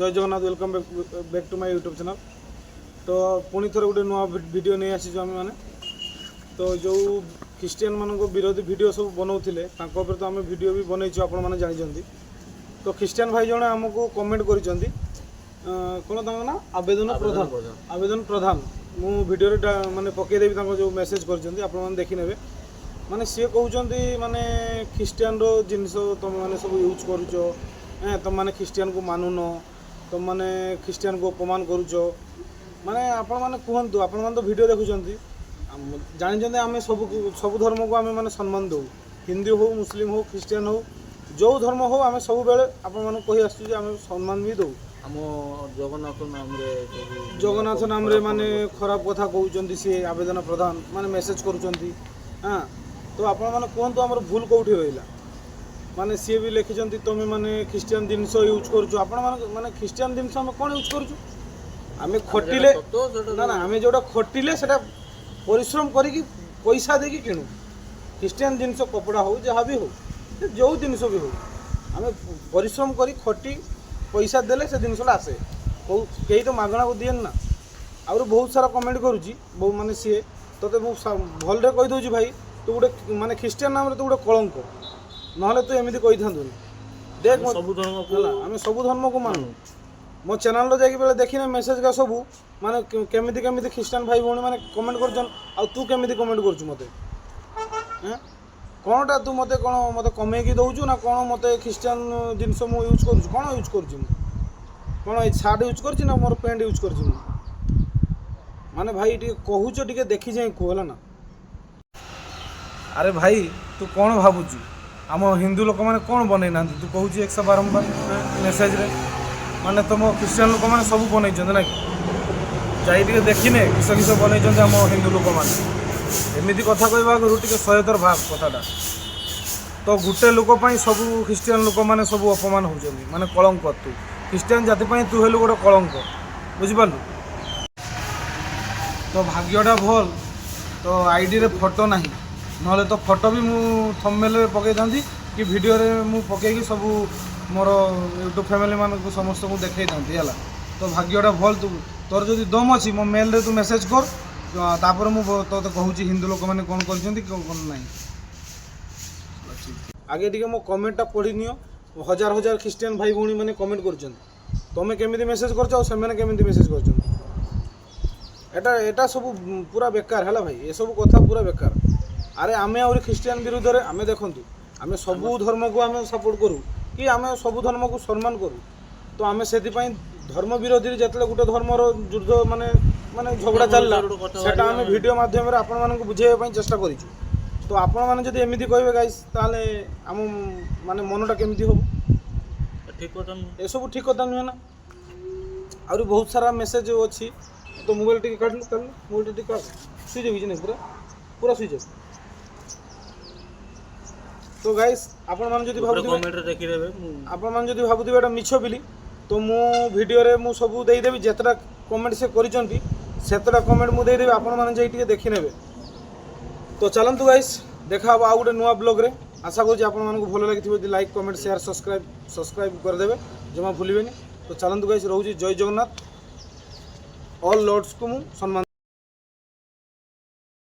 जय Jagannath welcome back to my YouTube channel. तो पुणी थोड़े गोटे नुआ वीडियो नहीं आसी आम मैंने तो जो ख्रीस्टियान मान विरोधी वीडियो सब बनाऊे तो आम वीडियो भी बनईचु आप जानते। तो ख्रीस्टियान भाई जड़े आमको कमेंट कर कौन ना आवेदन प्रधान मु वीडियो माने पकईदेवी जो मेसेज कर देखी ने माने सी कहते माने ख्रीस्टियान जिनस तुम मैंने सब यूज कर तुम मैंने ख्रीस्टियान को मानुन तुम मैंने ख्रीस्टियान को अपमान करुच माने आपण मैंने कहतु आपण तो वीडियो देखुं जानते आम सब धर्म को आम मैंने सम्मान दो हिंदू हो मुस्लिम हो ख्रीस्टियान हो जो धर्म हो आम सब बेले आपण कही आसुँ आम सम्मान भी दो जगन्नाथ नाम रे माने खराब कथा कहते सी आवेदन प्रधान माने मेसेज करुँच हाँ तो आपण मैंने कहतु आम भूल कौटी रहा माने सी भी लिखिं तुम्हें माने ख्रीस्टियान जिनस यूज कर माने ख्रीस्टियान जिनस आम कौन यूज करुँ आम खटिले ना ना आम जोटा खटिले से परिश्रम करी पैसा देकी किणु ख्रीस्टियान जिनस कपड़ा हो जहाँ भी हो जो जिनस भी हो आम परिश्रम करी खटी पैसा देले से जिनसा आसे कहीं तो मागणा को दिए ना आउर बहुत सारा कमेंट करुँची बहुत माने सी तोते भलरे कहीदे भाई तू गोटे माने ख्रीस्टियान नाम तू गोटे कलंक ना तू एमती कही था देख आम सब धर्म को मानु मो चैनल जाकि देखने मेसेज का सब माने केमिति केमिति ख्रीस्टियान भाई भौणी माने कमेंट कर तू केमिति कमेंट कर मते कौनटा तू मते कौन मते कमेकी दौचु ना कौन मते ख्रीस्टियान जिनस मु यूज करूँ कौन यूज करूँ कौन सार्ट यूज कर मोर पैंट यूज कर माने भाई टे कहूच टे देखी जाए कहला ना अरे भाई तू कौन भावुचु आम हिंदू लोक मैंने कौन बनई ना तू कहूँ 100 बारंबार मेसेज रे माने तुम ख्रीस्टियान लोक मैंने सब बनई ना कि देखने किस किस बनई आम हिंदू लोक मैंने एमती कथा कहवा आगु टे 100 थर भाव कथाटा तो गोटे लोक सब ख्रीस्टियान लोक मैंने सब अपमान होती माने कलंक तू ख्रीस्टियान जाति तू हेलु गोटे कलंक बुझिपारू तो भाग्यटा भल तो आईडी रे फोटो ना ना तो फोटो भी मु थंबनेल रे पकई था कि वीडियो रे मु पकईकी सब मोर यूट्यूब फैमिली मान को समस्त को देखई था तो भाग्यटा भल तू तोर जदि दम अच्छी मो मेल रे तू मेसेज कर तापर मु तो कहूँ हिंदू लोक मैंने कौन कर ना आगे टे मो कमेंटा पढ़ी नियो हजार हजार ख्रीस्टियान भाई भौणी मैंने कमेंट कर तुम केमी मेसेज कर मेसेज कर एटा सब पूरा बेकार है भाई ये सब कथा पूरा बेकार अरे आम आ ख्रीस्टियान विरुद्ध में आम देखूँ आम सब धर्म को आम सपोर्ट करूँ कि आम सब धर्म को सम्मान करूँ तो आम से धर्म विरोधी जिते गोटे धर्मर युद्ध माने माने झगड़ा चलला सेटा आम वीडियो माध्यम आपण मानक बुझाइबा चेष्टा करिछु तो आपण माने जदि एमिति कहबे गाइस ताले आम माने मनटा केमिति हो ठीक कथा ए सब ठीक कथा नुहे ना आउरी बहुत सारा मेसेज अछि तो मोबाइल टिके काढलु कल मोबाइल टिके स्विच होई नै पूरा पूरा स्विच तो गाइस आपण मान जदि भाबु कमेंट रे देखि देबे आपण मान जदि भाबु एटा मिछ बिली तो मु वीडियो रे मु सब देई देबी जेतरा कमेंट से करिसंती सेतरा कमेंट मु देई देबी आपण मान जाई टिके देखि नेबे तो चलंतु गाइस देखा आ गोटे नुआ ब्लॉग रे आशा करूँ आपण मानक भल लगी लाइक कमेंट शेयर सब्सक्राइब करदेवे जमा भूलें तो चलंतु गाइस रोजी जय जगन्नाथ ऑल लॉर्ड्स को मु सम्मान।